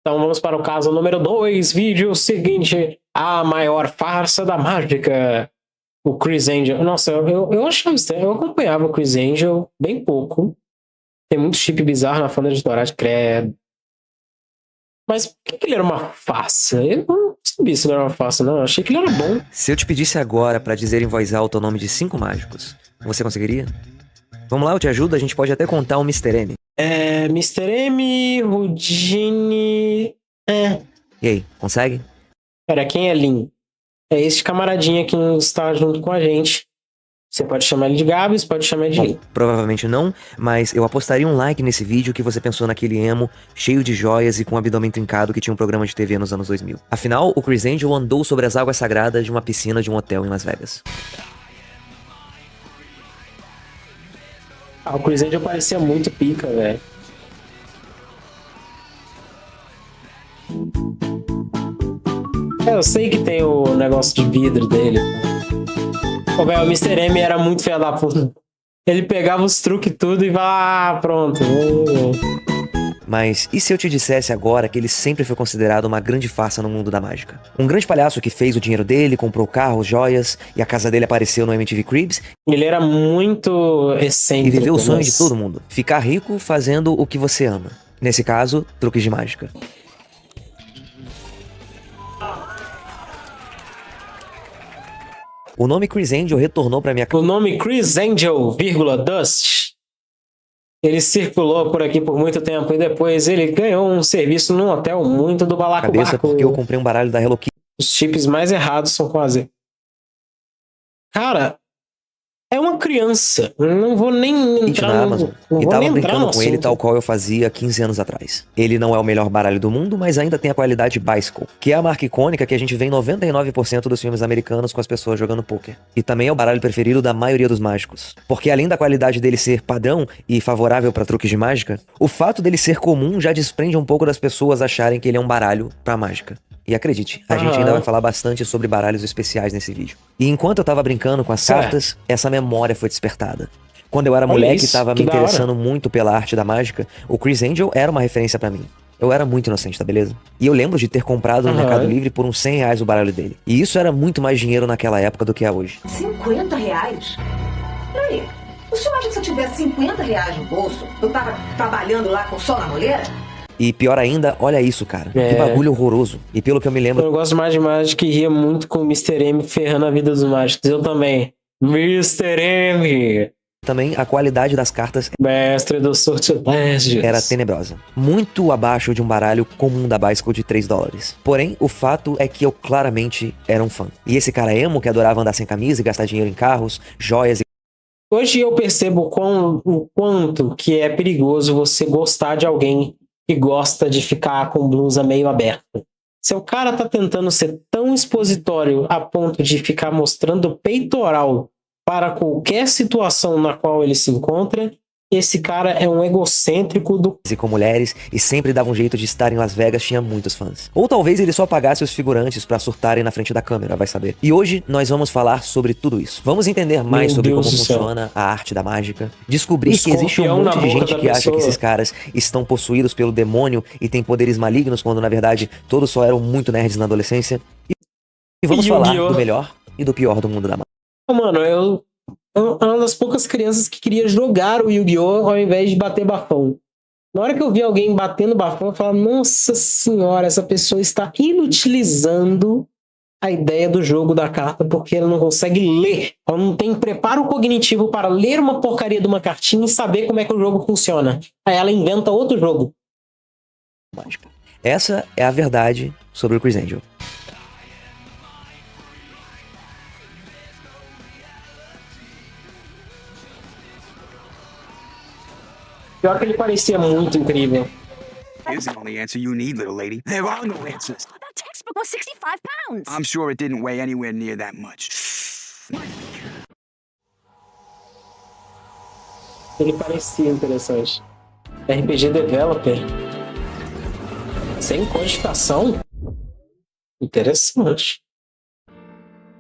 Então vamos para o caso número 2, vídeo seguinte, a maior farsa da mágica. O Criss Angel. Nossa, eu achava estranho. Eu acompanhava o Criss Angel bem pouco. Tem muito chip bizarro na fã de Dorado, credo. Mas por que ele era uma farsa? Eu não sabia se ele era uma farsa, não. Eu achei que ele era bom. Se eu te pedisse agora pra dizer em voz alta o nome de 5 mágicos, você conseguiria? Vamos lá, eu te ajudo, a gente pode até contar o Mr. M. Mr. M, Houdini... E aí, consegue? Pera, quem é Lin? É esse camaradinha que está junto com a gente. Você pode chamar ele de Gabs, pode chamar ele de Lin. Provavelmente não, mas eu apostaria um like nesse vídeo que você pensou naquele emo, cheio de joias e com um abdômen trincado que tinha um programa de TV nos anos 2000. Afinal, o Criss Angel andou sobre as águas sagradas de uma piscina de um hotel em Las Vegas. O Criss Angel parecia muito pica, velho. Eu sei que tem o negócio de vidro dele. Pô, velho, o Mr. M era muito filho da puta. Ele pegava os truques e tudo e vai, pronto. Mas e se eu te dissesse agora que ele sempre foi considerado uma grande farsa no mundo da mágica? Um grande palhaço que fez o dinheiro dele, comprou carros, joias, e a casa dele apareceu no MTV Cribs. Ele era muito excêntrico. E viveu o sonho de todo mundo. Ficar rico fazendo o que você ama. Nesse caso, truques de mágica. O nome Criss Angel retornou pra minha... O nome Criss Angel, Dust, ele circulou por aqui por muito tempo e depois ele ganhou um serviço num hotel muito do balacobaco. Cabeça porque eu comprei um baralho da Hello Kitty. Os chips mais errados são com a Z. Cara, é uma criança. Não vou nem entrar na Amazon. E tava brincando com ele assunto. tal qual eu fazia 15 anos atrás. Ele não é o melhor baralho do mundo, mas ainda tem a qualidade Bicycle, que é a marca icônica que a gente vê em 99% dos filmes americanos com as pessoas jogando poker. E também é o baralho preferido da maioria dos mágicos. Porque além da qualidade dele ser padrão e favorável para truques de mágica, o fato dele ser comum já desprende um pouco das pessoas acharem que ele é um baralho pra mágica. E acredite, a gente ainda vai falar bastante sobre baralhos especiais nesse vídeo. E enquanto eu tava brincando com as cartas, essa memória foi despertada. Quando eu era moleque e tava me interessando muito pela arte da mágica, o Criss Angel era uma referência pra mim. Eu era muito inocente, tá beleza? E eu lembro de ter comprado no Mercado Livre por uns 100 reais o baralho dele. E isso era muito mais dinheiro naquela época do que é hoje. 50 reais? Peraí, o senhor acha que se eu tivesse 50 reais no bolso, eu tava trabalhando lá com sol na moleira? E pior ainda, olha isso, cara. Que bagulho horroroso. E pelo que eu me lembro... Eu gosto mais de mágica e ria muito com o Mr. M ferrando a vida dos mágicos. Eu também. Mr. M! Também a qualidade das cartas... Mestre dos sortilégios. Era tenebrosa. Muito abaixo de um baralho comum da Bicycle de $3. Porém, o fato é que eu claramente era um fã. E esse cara emo que adorava andar sem camisa e gastar dinheiro em carros, joias e... Hoje eu percebo o quanto que é perigoso você gostar de alguém que gosta de ficar com blusa meio aberta. Se o cara tá tentando ser tão expositório a ponto de ficar mostrando peitoral para qualquer situação na qual ele se encontra, esse cara é um egocêntrico do... E com mulheres, e sempre dava um jeito de estar em Las Vegas, tinha muitos fãs. Ou talvez ele só pagasse os figurantes pra surtarem na frente da câmera, vai saber. E hoje nós vamos falar sobre tudo isso. Vamos entender mais sobre como funciona a arte da mágica, descobrir que existe um monte de gente que acha que esses caras estão possuídos pelo demônio e têm poderes malignos, quando na verdade todos só eram muito nerds na adolescência. E vamos falar do melhor e do pior do mundo da mágica. Mano, eu uma das poucas crianças que queria jogar o Yu-Gi-Oh! Ao invés de bater bafão. Na hora que eu vi alguém batendo bafão, eu falava, nossa senhora, essa pessoa está inutilizando a ideia do jogo da carta, porque ela não consegue ler. Ela não tem preparo cognitivo para ler uma porcaria de uma cartinha e saber como é que o jogo funciona. Aí ela inventa outro jogo. Mágica. Essa é a verdade sobre o Criss Angel. Pior que ele parecia muito incrível. Here's the only answer you need, little lady. There are no answers. That textbook was 65 pounds. I'm sure it didn't weigh anywhere near that much. Ele parecia interessante. RPG Developer. Sem codificação? Interessante.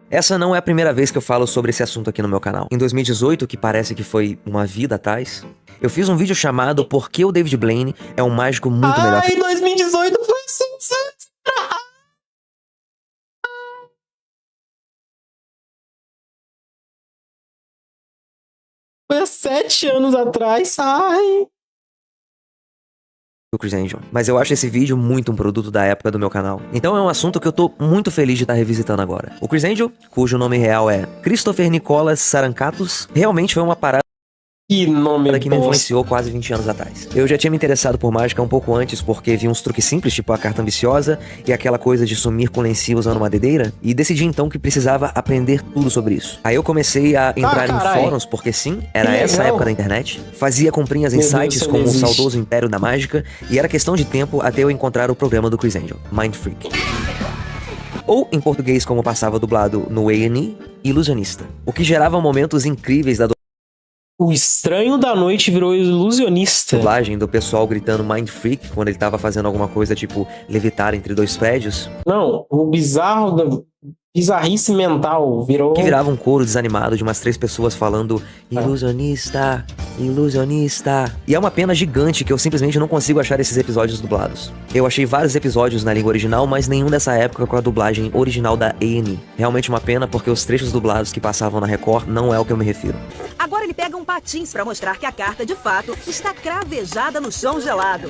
Essa não é a primeira vez que eu falo sobre esse assunto aqui no meu canal. Em 2018, que parece que foi uma vida atrás, eu fiz um vídeo chamado Por que o David Blaine é um mágico muito melhor que... Ai, 2018 foi assim 17 anos atrás. Ai. do Criss Angel. Mas eu acho esse vídeo muito um produto da época do meu canal. Então é um assunto que eu tô muito feliz de estar revisitando agora. O Criss Angel, cujo nome real é Christopher Nicholas Sarankatos, realmente foi uma parada Que nome que me bosta. influenciou quase 20 anos atrás. Eu já tinha me interessado por mágica um pouco antes, porque vi uns truques simples, tipo a carta ambiciosa e aquela coisa de sumir com lencinho usando uma dedeira, e decidi então que precisava aprender tudo sobre isso. Aí eu comecei a entrar em carai. fóruns, porque sim, era Que essa a legal. época da internet. Fazia comprinhas em Meu Deus, sites isso como o não existe. saudoso Império da Mágica, e era questão de tempo até eu encontrar o programa do Criss Angel, Mind Freak. Ou, em português como passava dublado no A&E, Ilusionista. O que gerava momentos incríveis da O estranho da noite virou ilusionista. dublagem do pessoal gritando Mind Freak quando ele tava fazendo alguma coisa tipo levitar entre dois prédios, Não, o bizarro da bizarrice mental virou. que virava um coro desanimado de umas 3 pessoas falando ilusionista, ilusionista. E é uma pena gigante que eu simplesmente não consigo achar esses episódios dublados. Eu achei vários episódios na língua original, mas nenhum dessa época com a dublagem original da A&E. Realmente uma pena porque os trechos dublados que passavam na Record não é o que eu me refiro. Agora ele pega um patins para mostrar que a carta, de fato, está cravejada no chão gelado.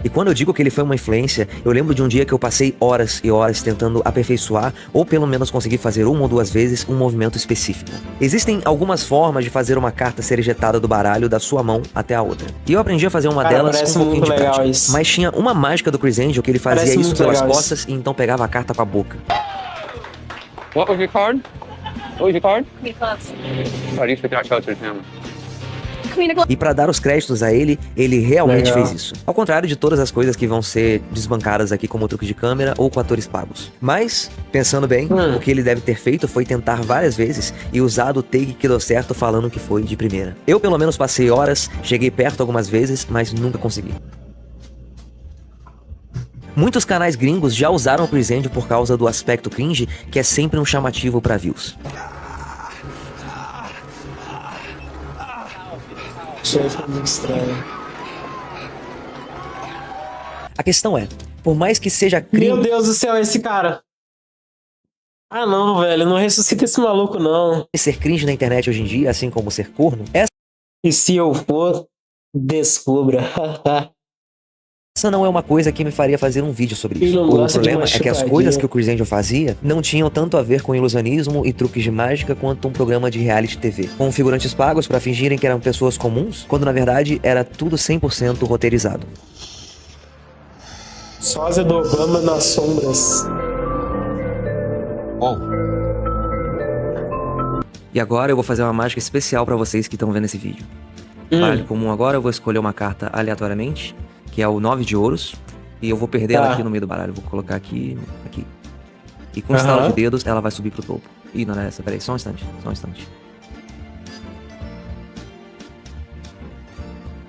E quando eu digo que ele foi uma influência, eu lembro de um dia que eu passei horas e horas tentando aperfeiçoar, ou pelo menos conseguir fazer 1 ou 2 vezes um movimento específico. Existem algumas formas de fazer uma carta ser ejetada do baralho da sua mão até a outra. E eu aprendi a fazer uma Cara, delas parece com um pouquinho muito de legal prática. isso. Mas tinha uma mágica do Criss Angel que ele fazia Parece isso muito pelas legal isso. costas e então pegava a carta com a boca. What was your card? What was your card? Oh, you should not show it to him. E pra dar os créditos a ele, ele realmente Legal. fez isso. Ao contrário de todas as coisas que vão ser desbancadas aqui como truque de câmera ou com atores pagos. Mas, pensando bem, o que ele deve ter feito foi tentar várias vezes e usado o take que deu certo falando que foi de primeira. Eu pelo menos passei horas, cheguei perto algumas vezes, mas nunca consegui. Muitos canais gringos já usaram o Criss Angel por causa do aspecto cringe, que é sempre um chamativo pra views. Isso aí foi muito estranho. A questão é, por mais que seja Meu cringe Deus do céu, esse cara. Ah não, velho, não ressuscita esse maluco não. ser cringe na internet hoje em dia, assim como ser corno, E se eu for, descubra. essa não é uma coisa que me faria fazer um vídeo sobre isso. Ele não O gosta de problema uma é que as chupadinha. coisas que o Criss Angel fazia não tinham tanto a ver com ilusionismo e truques de mágica quanto um programa de reality TV, com figurantes pagos pra fingirem que eram pessoas comuns, quando na verdade era tudo 100% roteirizado. Sósia do Obama nas sombras. E agora eu vou fazer uma mágica especial pra vocês que estão vendo esse vídeo. Baralho comum agora, eu vou escolher uma carta aleatoriamente, que é o 9 de ouros, e eu vou perder ela Tá. aqui no meio do baralho. Vou colocar aqui. E com um estalo de dedos, ela vai subir pro topo. Ih, não é essa, peraí, só um instante,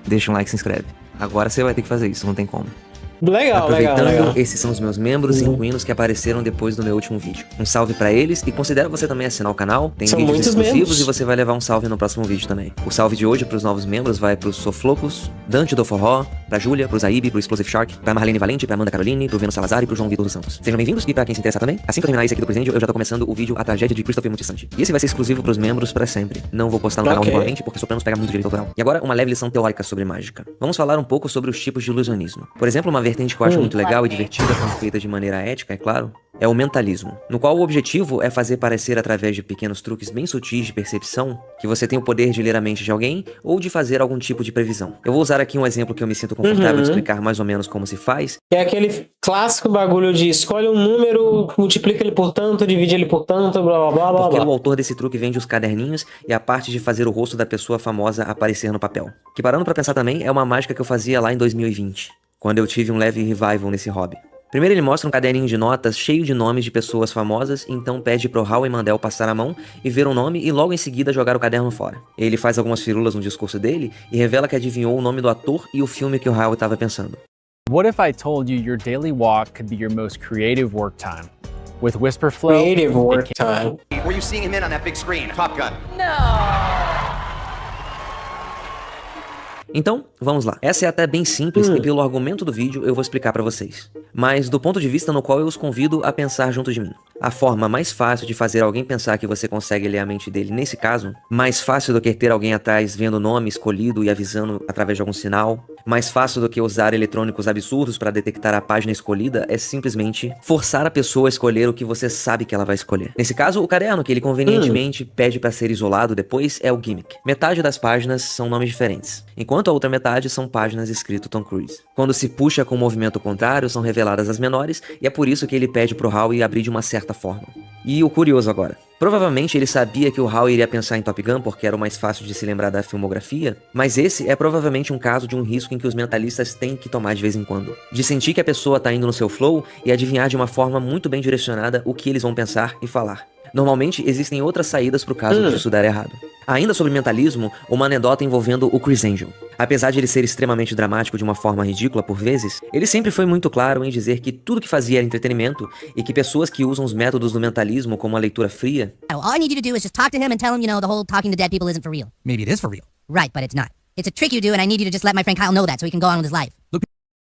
Deixa um like e se inscreve. Agora você vai ter que fazer isso, não tem como. Legal, Aproveitando, legal. esses são os meus membros inquinos que apareceram depois do meu último vídeo. Um salve pra eles e considera você também assinar o canal. Tem São vídeos muitos exclusivos membros. e você vai levar um salve no próximo vídeo também. O salve de hoje pros novos membros vai pro Soflocos, Dante do Forró, pra Júlia, pro Zaib, pro Explosive Shark, pra Marlene Valente, pra Amanda Caroline, pro Veno Salazar e pro João Vitor dos Santos. Sejam bem-vindos e pra quem se interessar também, assim que eu terminar esse aqui do Criss Angel, eu já tô começando o vídeo A Tragédia de Christopher Multisante. E esse vai ser exclusivo pros membros pra sempre. Não vou postar no canal Ok. regularmente porque Sopranos pega muito direito autoral. E agora, uma leve lição teórica sobre mágica. Vamos falar um pouco sobre os tipos de ilusionismo. Por exemplo, uma vertente que eu acho muito legal e divertida, quando feita de maneira ética, é claro, é o mentalismo, no qual o objetivo é fazer parecer através de pequenos truques bem sutis de percepção que você tem o poder de ler a mente de alguém ou de fazer algum tipo de previsão. Eu vou usar aqui um exemplo que eu me sinto confortável de explicar mais ou menos como se faz, É aquele clássico bagulho de escolhe um número, multiplica ele por tanto, divide ele por tanto, blá blá blá blá porque o blá. autor desse truque vende os caderninhos e a parte de fazer o rosto da pessoa famosa aparecer no papel. Que parando pra pensar também, é uma mágica que eu fazia lá em 2020, quando eu tive um leve revival nesse hobby. Primeiro ele mostra um caderninho de notas cheio de nomes de pessoas famosas, então pede pro Howie Mandel passar a mão e ver um nome e logo em seguida jogar o caderno fora. Ele faz algumas firulas no discurso dele e revela que adivinhou o nome do ator e o filme que o Howie estava pensando. What if I told you your daily walk could be your most creative work time? With Whisper Flow, Creative work time. Were you seeing him in on that big screen? Top Gun. Então, vamos lá. Essa é até bem simples e pelo argumento do vídeo eu vou explicar pra vocês. Mas do ponto de vista no qual eu os convido a pensar junto de mim. A forma mais fácil de fazer alguém pensar que você consegue ler a mente dele nesse caso, mais fácil do que ter alguém atrás vendo o nome escolhido e avisando através de algum sinal, mais fácil do que usar eletrônicos absurdos para detectar a página escolhida, é simplesmente forçar a pessoa a escolher o que você sabe que ela vai escolher. Nesse caso, o caderno que ele convenientemente pede para ser isolado depois é o gimmick. Metade das páginas são nomes diferentes, enquanto a outra metade são páginas escrito Tom Cruise. Quando se puxa com o movimento contrário, são reveladas as menores, e é por isso que ele pede pro Howie abrir de uma certa forma. E o curioso agora. Provavelmente ele sabia que o Howie iria pensar em Top Gun porque era o mais fácil de se lembrar da filmografia, mas esse é provavelmente um caso de um risco em que os mentalistas têm que tomar de vez em quando. De sentir que a pessoa tá indo no seu flow e adivinhar de uma forma muito bem direcionada o que eles vão pensar e falar. Normalmente, existem outras saídas pro caso disso dar errado. Ainda sobre mentalismo, uma anedota envolvendo o Criss Angel. Apesar de ele ser extremamente dramático de uma forma ridícula por vezes, ele sempre foi muito claro em dizer que tudo que fazia era entretenimento e que pessoas que usam os métodos do mentalismo como a leitura fria... All I need you to do is just talk to him and tell him, the whole talking to dead people isn't for real. Maybe it is for real. Right, but it's not. It's a trick you do and I need you to just let my friend Kyle know that so he can go on with his life.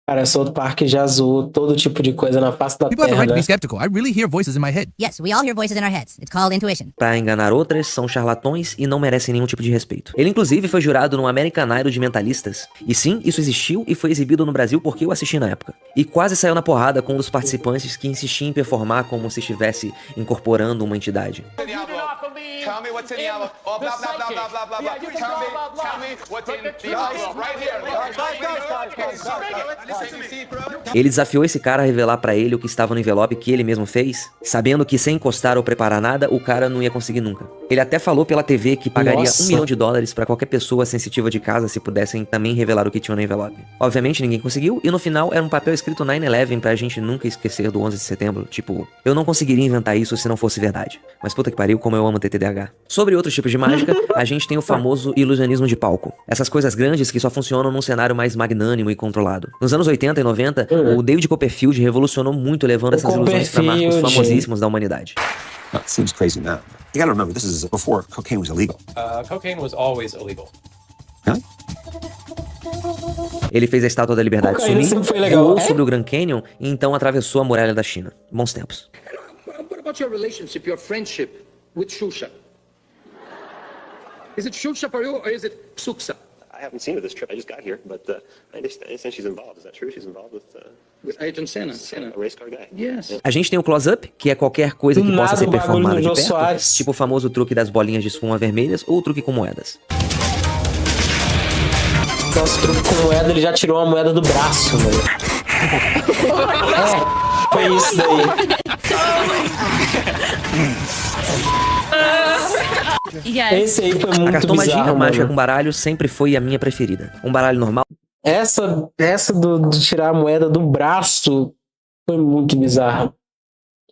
Cara, South Park já zoou todo tipo de coisa na face da People have the terra, right to né? be skeptical. I really hear voices in my head. Yes, we all hear voices in our heads. It's called intuition. Pra enganar outras, são charlatões e não merecem nenhum tipo de respeito. Ele inclusive foi jurado no American Idol de mentalistas. E sim, isso existiu e foi exibido no Brasil porque eu assisti na época. E quase saiu na porrada com um dos participantes que insistia em performar como se estivesse incorporando uma entidade. Tell me what's in the envelope. Oh, blah, blah, blah, blah, blah, blah, blah. Tell me what's in the envelope. Right here. Ele desafiou esse cara a revelar pra ele o que estava no envelope que ele mesmo fez, sabendo que sem encostar ou preparar nada, o cara não ia conseguir nunca. Ele até falou pela TV que pagaria $1 milhão pra qualquer pessoa sensitiva de casa se pudessem também revelar o que tinha no envelope. Obviamente ninguém conseguiu, e no final era um papel escrito 9/11 pra gente nunca esquecer do 11 de setembro. Tipo, eu não conseguiria inventar isso se não fosse verdade. Mas puta que pariu, como eu amo TTDH. Sobre outros tipos de mágica, a gente tem o famoso ilusionismo de palco. Essas coisas grandes que só funcionam num cenário mais magnânimo e controlado. Nos anos 80 e 90, o David Copperfield revolucionou muito levando essas ilusões pra marcos famosíssimos da humanidade. It seems crazy now. You gotta remember, this is before cocaine was illegal. Cocaine was always illegal. Huh? Ele fez a Estátua da Liberdade sumir, voou sobre o Grand Canyon e então atravessou a muralha da China. Bons tempos. What about your relationship, your friendship with Shusha? Is it Shusha for you or is it Psuksa? I haven't seen her this trip. I just got here, but I understand she's involved. Is that true? She's involved with Ayrton Senna. A race car guy. Yes. A gente tem o close-up, que é qualquer coisa que possa ser performada de perto, tipo o famoso truque das bolinhas de espuma vermelhas ou o truque com moedas. Nossa, o truque com moeda, ele já tirou a moeda do braço, velho. Foi isso daí. Esse aí foi muito A cartomagia bizarro, mágica mano. com baralho sempre foi a minha preferida. Um baralho normal. Essa de tirar a moeda do braço foi muito bizarra.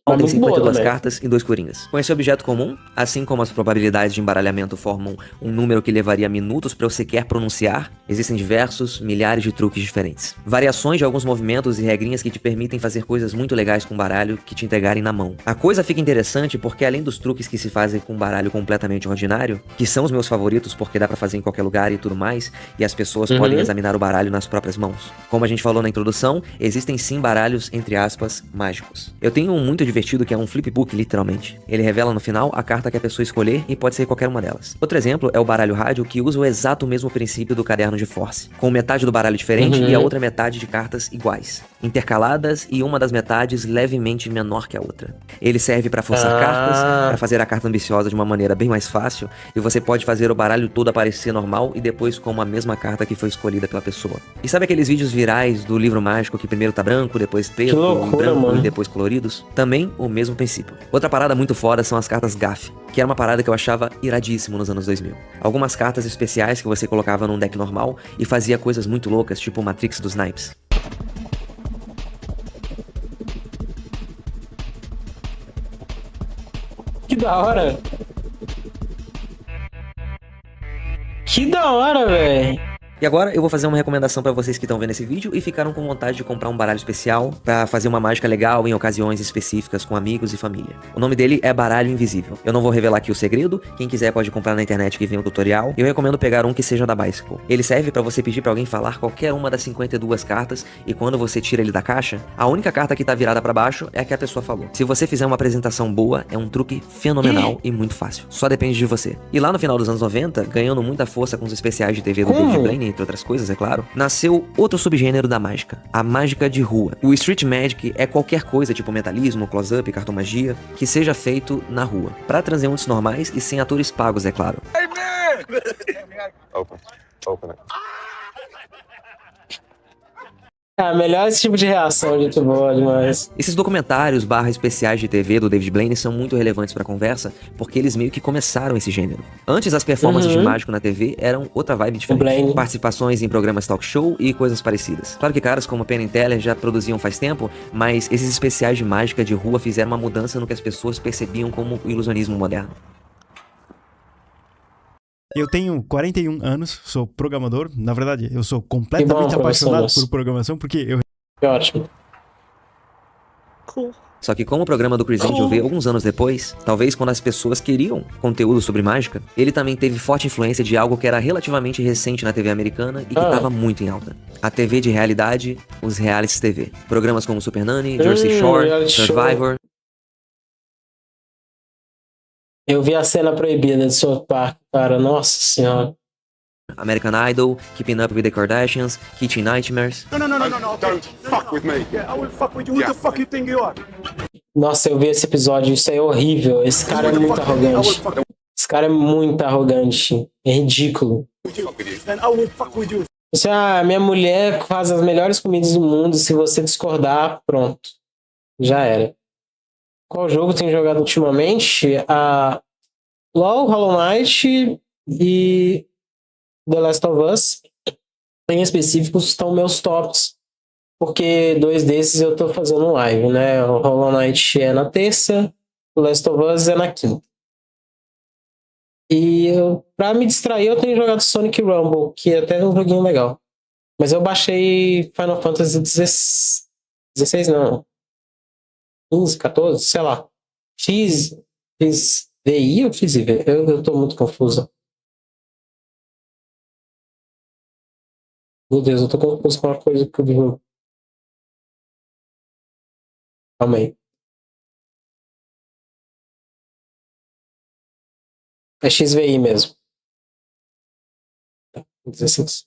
Tem Muito 52 boa também. cartas e 2 coringas. Com esse objeto comum, assim como as probabilidades de embaralhamento formam um número que levaria minutos para eu sequer pronunciar, existem diversos, milhares de truques diferentes. Variações de alguns movimentos e regrinhas que te permitem fazer coisas muito legais com baralho que te entregarem na mão. A coisa fica interessante porque além dos truques que se fazem com baralho completamente ordinário, que são os meus favoritos porque dá pra fazer em qualquer lugar e tudo mais, e as pessoas podem examinar o baralho nas próprias mãos. Como a gente falou na introdução, existem sim baralhos, entre aspas, mágicos. Eu tenho um muito divertido que é um flipbook, literalmente. Ele revela no final a carta que a pessoa escolher e pode ser qualquer uma delas. Outro exemplo é o baralho rádio, que usa o exato mesmo princípio do caderno de Force, com metade do baralho diferente e a outra metade de cartas iguais, intercaladas e uma das metades levemente menor que a outra. Ele serve pra forçar cartas, pra fazer a carta ambiciosa de uma maneira bem mais fácil, e você pode fazer o baralho todo aparecer normal e depois com a mesma carta que foi escolhida pela pessoa. E sabe aqueles vídeos virais do livro mágico que primeiro tá branco, depois preto, branco e depois coloridos? Também o mesmo princípio. Outra parada muito foda são as cartas Gaff, que era uma parada que eu achava iradíssimo nos anos 2000. Algumas cartas especiais que você colocava num deck normal e fazia coisas muito loucas, tipo o Matrix dos naipes. Que da hora. Que da hora, velho. E agora eu vou fazer uma recomendação pra vocês que estão vendo esse vídeo e ficaram com vontade de comprar um baralho especial pra fazer uma mágica legal em ocasiões específicas com amigos e família. O nome dele é Baralho Invisível. Eu não vou revelar aqui o segredo, quem quiser pode comprar na internet que vem o tutorial, e eu recomendo pegar um que seja da Bicycle. Ele serve pra você pedir pra alguém falar qualquer uma das 52 cartas, e quando você tira ele da caixa, a única carta que tá virada pra baixo é a que a pessoa falou. Se você fizer uma apresentação boa, é um truque fenomenal e muito fácil. Só depende de você. E lá no final dos anos 90, ganhando muita força com os especiais de TV do David Blaine, entre outras coisas, é claro, nasceu outro subgênero da mágica, a mágica de rua. O Street Magic é qualquer coisa, tipo mentalismo, close-up, cartomagia, que seja feito na rua, pra transeuntes normais e sem atores pagos, é claro. Open it. Melhor esse tipo de reação, gente boa demais. Esses documentários / especiais de TV do David Blaine são muito relevantes pra conversa, porque eles meio que começaram esse gênero. Antes, as performances de mágico na TV eram outra vibe diferente. Participações em programas talk show e coisas parecidas. Claro que caras como Penn and Teller já produziam faz tempo, mas esses especiais de mágica de rua fizeram uma mudança no que as pessoas percebiam como o ilusionismo moderno. Eu tenho 41 anos, sou programador. Na verdade, eu sou completamente apaixonado por programação, porque eu... Que ótimo. Só que como o programa do Chris Angel veio alguns anos depois, talvez quando as pessoas queriam conteúdo sobre mágica, ele também teve forte influência de algo que era relativamente recente na TV americana e que estava muito em alta. A TV de realidade, os realities TV. Programas como Super Nanny, Jersey Shore, Survivor... Eu vi a cena proibida de South Park, cara. Nossa senhora. American Idol, Keeping Up with the Kardashians, Kitchen Nightmares. No. Don't fuck with me. Yeah, I will fuck with you. Who the fuck you think you are? Nossa, eu vi esse episódio. Isso é horrível. Esse cara é muito arrogante. Esse cara é muito arrogante. É ridículo. Isso é a minha mulher faz as melhores comidas do mundo. Se você discordar, pronto. Já era. Qual jogo tem jogado ultimamente? LoL, Hollow Knight e The Last of Us. Em específico, estão meus tops. Porque 2 desses eu tô fazendo live, né? O Hollow Knight é na terça, o Last of Us é na quinta. E pra me distrair, eu tenho jogado Sonic Rumble, que é até um joguinho legal. Mas eu baixei Final Fantasy 16 não. 15, 14, sei lá. XVI ou XVI? Eu tô muito confuso. Meu Deus, eu tô confuso com uma coisa que eu digo. Calma aí. É XVI mesmo. 16.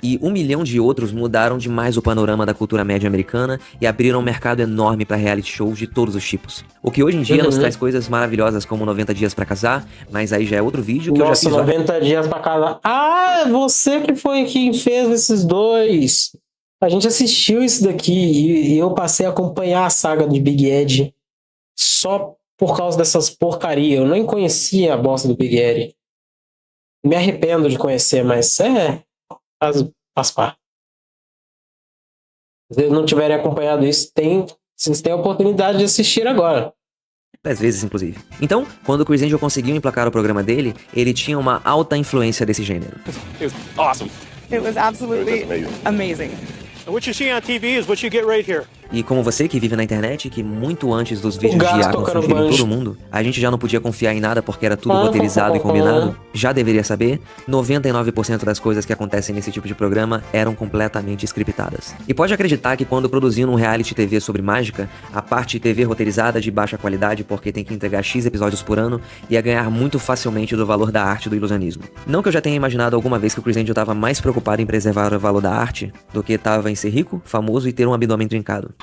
E 1 milhão de outros mudaram demais o panorama da cultura média americana e abriram um mercado enorme para reality shows de todos os tipos. O que hoje em dia nos traz coisas maravilhosas como 90 Dias pra Casar, mas aí já é outro vídeo que eu já fiz. 90 Dias pra Casar. Ah, você que foi quem fez esses dois. A gente assistiu isso daqui e eu passei a acompanhar a saga de Big Ed só por causa dessas porcarias. Eu nem conhecia a bosta do Big Ed. Me arrependo de conhecer, mas faz parte. Se vocês não tiverem acompanhado isso, vocês têm a oportunidade de assistir agora. 10 vezes, inclusive. Então, quando o Chris Angel conseguiu emplacar o programa dele, ele tinha uma alta influência desse gênero. It was awesome. It was absolutely amazing. What you see on TV is what you get right here. E como você que vive na internet, que muito antes dos vídeos de Iago surgirem em todo mundo, a gente já não podia confiar em nada porque era tudo roteirizado e combinado, já deveria saber, 99% das coisas que acontecem nesse tipo de programa eram completamente scriptadas. E pode acreditar que quando produzindo um reality TV sobre mágica, a parte TV roteirizada de baixa qualidade porque tem que entregar X episódios por ano, ia ganhar muito facilmente do valor da arte do ilusionismo. Não que eu já tenha imaginado alguma vez que o Chris Angel estava mais preocupado em preservar o valor da arte do que estava em ser rico, famoso e ter um abdômen trincado.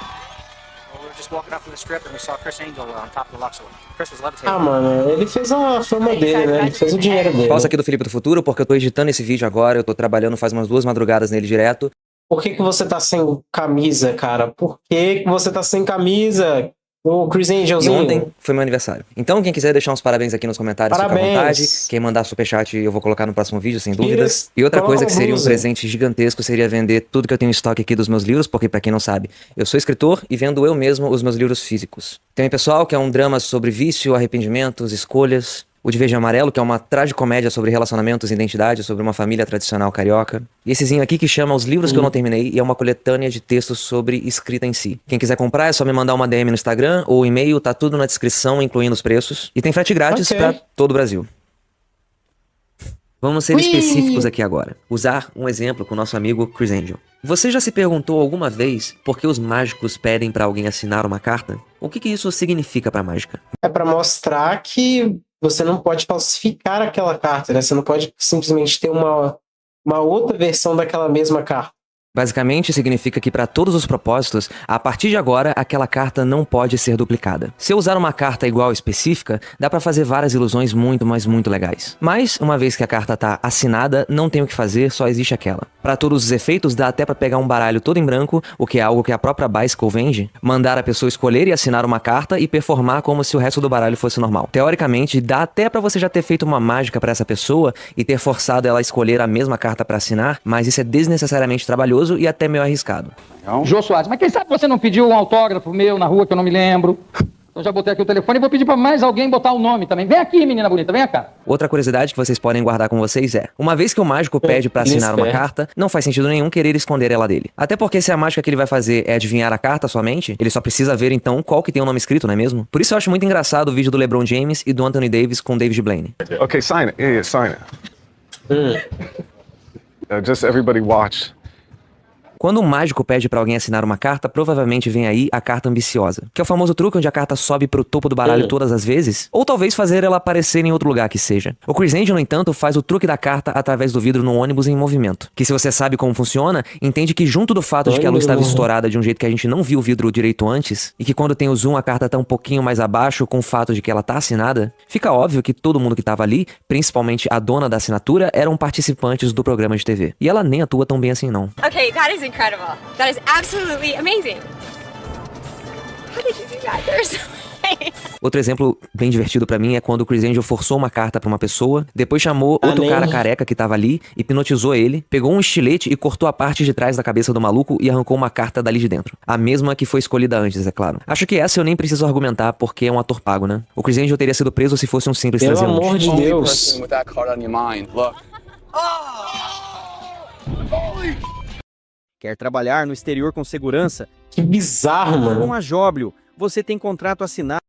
Ah, mano, ele fez a fama dele, né? Ele fez o dinheiro dele. Pausa aqui do Felipe do Futuro, porque eu tô editando esse vídeo agora, eu tô trabalhando faz umas 2 madrugadas nele direto. Por que você tá sem camisa, cara? Por que você tá sem camisa? O Chris Angelzinho. E ontem foi meu aniversário. Então, quem quiser deixar uns parabéns aqui nos comentários, fica à vontade. Quem mandar superchat, eu vou colocar no próximo vídeo, sem dúvidas. E outra coisa que seria um presente gigantesco seria vender tudo que eu tenho em estoque aqui dos meus livros, porque pra quem não sabe, eu sou escritor e vendo eu mesmo os meus livros físicos. Tem um pessoal que é um drama sobre vício, arrependimentos, escolhas. O de Verde e Amarelo, que é uma tragicomédia sobre relacionamentos e identidade, sobre uma família tradicional carioca. E essezinho aqui que chama Os Livros que Eu Não Terminei, e é uma coletânea de textos sobre escrita em si. Quem quiser comprar é só me mandar uma DM no Instagram ou e-mail, tá tudo na descrição, incluindo os preços. E tem frete grátis pra todo o Brasil. Vamos ser específicos aqui agora. Usar um exemplo com o nosso amigo Chris Angel. Você já se perguntou alguma vez por que os mágicos pedem pra alguém assinar uma carta? O que isso significa pra mágica? É pra mostrar que você não pode falsificar aquela carta, né? Você não pode simplesmente ter uma outra versão daquela mesma carta. Basicamente, significa que para todos os propósitos, a partir de agora, aquela carta não pode ser duplicada. Se eu usar uma carta igual específica, dá para fazer várias ilusões muito, mas muito legais. Mas, uma vez que a carta tá assinada, não tem o que fazer, só existe aquela. Para todos os efeitos, dá até para pegar um baralho todo em branco, o que é algo que a própria Bicycle vende, mandar a pessoa escolher e assinar uma carta e performar como se o resto do baralho fosse normal. Teoricamente, dá até para você já ter feito uma mágica para essa pessoa e ter forçado ela a escolher a mesma carta para assinar, mas isso é desnecessariamente trabalhoso e até meio arriscado. Jô Soares, mas quem sabe você não pediu um autógrafo meu na rua que eu não me lembro? Então já botei aqui o telefone e vou pedir pra mais alguém botar o nome também. Vem aqui, menina bonita, vem cá. Outra curiosidade que vocês podem guardar com vocês é: uma vez que o mágico pede pra assinar uma carta, não faz sentido nenhum querer esconder ela dele. Até porque se a mágica que ele vai fazer é adivinhar a carta somente, ele só precisa ver então qual que tem o nome escrito, não é mesmo? Por isso eu acho muito engraçado o vídeo do LeBron James e do Anthony Davis com David Blaine. Okay, sign it. Yeah, sign it. Just everybody watch. Quando um mágico pede pra alguém assinar uma carta, provavelmente vem aí a carta ambiciosa, que é o famoso truque onde a carta sobe pro topo do baralho todas as vezes, ou talvez fazer ela aparecer em outro lugar que seja. O Chris Angel, no entanto, faz o truque da carta através do vidro no ônibus em movimento, que se você sabe como funciona, entende que junto do fato de que a luz estava estourada de um jeito que a gente não viu o vidro direito antes, e que quando tem o zoom a carta tá um pouquinho mais abaixo com o fato de que ela tá assinada, fica óbvio que todo mundo que tava ali, principalmente a dona da assinatura, eram participantes do programa de TV. E ela nem atua tão bem assim não. Okay, that is incredible. That is absolutely amazing. How did you do that? There's no way. Outro exemplo bem divertido pra mim é quando o Chris Angel forçou uma carta pra uma pessoa, depois chamou outro cara careca que tava ali, hipnotizou ele, pegou um estilete e cortou a parte de trás da cabeça do maluco e arrancou uma carta dali de dentro. A mesma que foi escolhida antes, é claro. Acho que essa eu nem preciso argumentar porque é um ator pago, né? O Chris Angel teria sido preso se fosse um simples transeunte. Pelo amor de Deus. Quer trabalhar no exterior com segurança? Que bizarro, mano. Com a Joblio, você tem contrato assinado.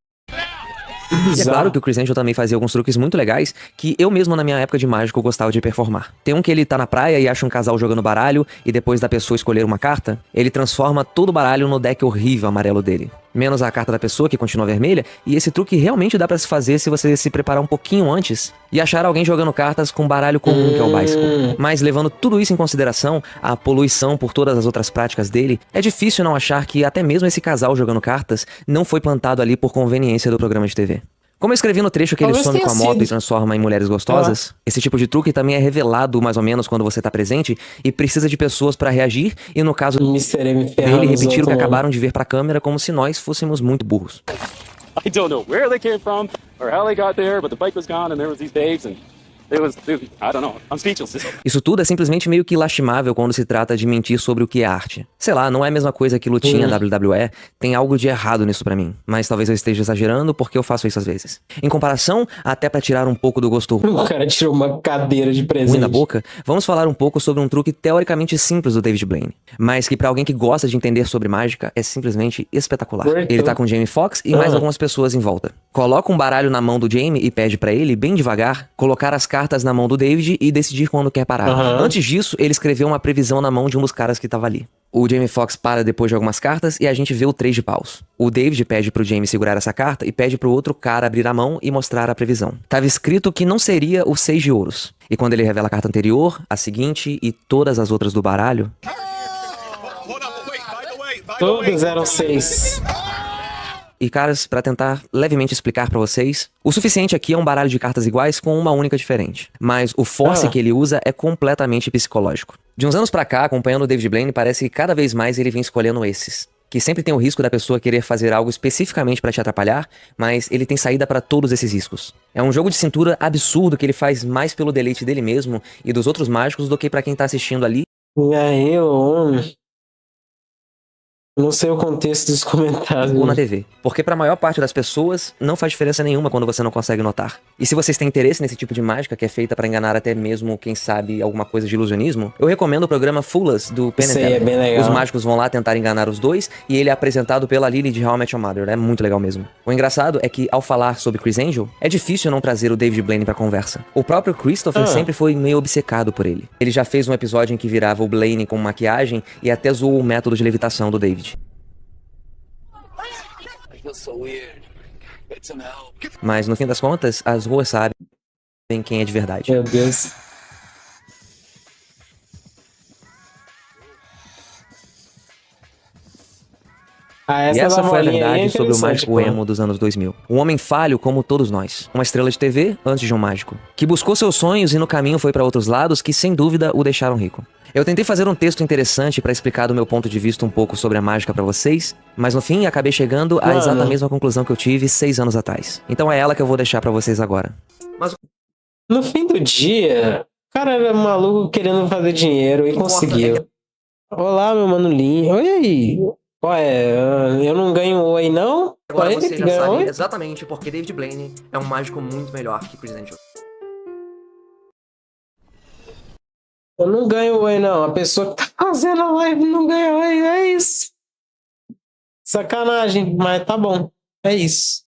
E é claro que o Chris Angel também fazia alguns truques muito legais que eu mesmo na minha época de mágico gostava de performar. Tem um que ele tá na praia e acha um casal jogando baralho e depois da pessoa escolher uma carta, ele transforma todo o baralho no deck horrível amarelo dele. Menos a carta da pessoa, que continua vermelha, e esse truque realmente dá pra se fazer se você se preparar um pouquinho antes e achar alguém jogando cartas com baralho comum, que é o Bicycle. Mas levando tudo isso em consideração, a poluição por todas as outras práticas dele, é difícil não achar que até mesmo esse casal jogando cartas não foi plantado ali por conveniência do programa de TV. Como eu escrevi no trecho que ele some com a moto e transforma em mulheres gostosas, esse tipo de truque também é revelado mais ou menos quando você tá presente e precisa de pessoas pra reagir e no caso dele repetir o que acabaram de ver pra câmera como se nós fôssemos muito burros. I don't know where they came from or how they got there, but the bike was gone and there was these babes and I don't know, I'm speechless. Isso tudo é simplesmente meio que lastimável quando se trata de mentir sobre o que é arte. Sei lá, não é a mesma coisa que lutinha WWE, tem algo de errado nisso pra mim. Mas talvez eu esteja exagerando porque eu faço isso às vezes. Em comparação, até pra tirar um pouco do gosto o cara tirou uma cadeira de presente ruim da boca, vamos falar um pouco sobre um truque teoricamente simples do David Blaine, mas que pra alguém que gosta de entender sobre mágica é simplesmente espetacular. Ele tá com o Jamie Foxx e mais algumas pessoas em volta. Coloca um baralho na mão do Jamie e pede pra ele, bem devagar, colocar as cartas na mão do David e decidir quando quer parar. Antes disso, ele escreveu uma previsão na mão de um dos caras que tava ali. O Jamie Foxx para depois de algumas cartas e a gente vê o 3 de paus. O David pede pro Jamie segurar essa carta e pede pro outro cara abrir a mão e mostrar a previsão. Tava escrito que não seria o 6 de ouros. E quando ele revela a carta anterior, a seguinte e todas as outras do baralho... Todas eram 6. E caras, pra tentar levemente explicar pra vocês, o suficiente aqui é um baralho de cartas iguais com uma única diferente. Mas o force que ele usa é completamente psicológico. De uns anos pra cá, acompanhando o David Blaine, parece que cada vez mais ele vem escolhendo esses. Que sempre tem o risco da pessoa querer fazer algo especificamente pra te atrapalhar, mas ele tem saída pra todos esses riscos. É um jogo de cintura absurdo que ele faz mais pelo deleite dele mesmo e dos outros mágicos do que pra quem tá assistindo ali. E aí, homem? Não sei o contexto dos comentários. Ou na TV. Porque pra maior parte das pessoas, não faz diferença nenhuma quando você não consegue notar. E se vocês têm interesse nesse tipo de mágica, que é feita pra enganar até mesmo, quem sabe, alguma coisa de ilusionismo, eu recomendo o programa Fullers, do Penn and Isso aí é Teller. bem legal. Os mágicos vão lá tentar enganar os dois, e ele é apresentado pela Lily de How I Met Your Mother. É muito legal mesmo. O engraçado é que, ao falar sobre Criss Angel, é difícil não trazer o David Blaine pra conversa. O próprio Christopher sempre foi meio obcecado por ele. Ele já fez um episódio em que virava o Blaine com maquiagem e até zoou o método de levitação do David. Mas no fim das contas, as ruas sabem quem é de verdade. Meu Deus. E essa foi a verdade sobre o mágico emo dos anos 2000. Um homem falho como todos nós. Uma estrela de TV antes de um mágico. Que buscou seus sonhos e no caminho foi pra outros lados que sem dúvida o deixaram rico. Eu tentei fazer um texto interessante pra explicar do meu ponto de vista um pouco sobre a mágica pra vocês, mas no fim acabei chegando à exata mesma conclusão que eu tive 6 anos atrás. Então é ela que eu vou deixar pra vocês agora. Mas no fim do dia, o cara era maluco querendo fazer dinheiro e conseguiu. Olá, meu mano Lin. Oi aí. Ué, eu não ganho oi, não? Agora Oi, você já ganha sabe oi? exatamente porque David Blaine é um mágico muito melhor que Criss Angel. Eu não ganho oi, não. A pessoa que tá fazendo a live não ganha oi, é isso. Sacanagem, mas tá bom. É isso.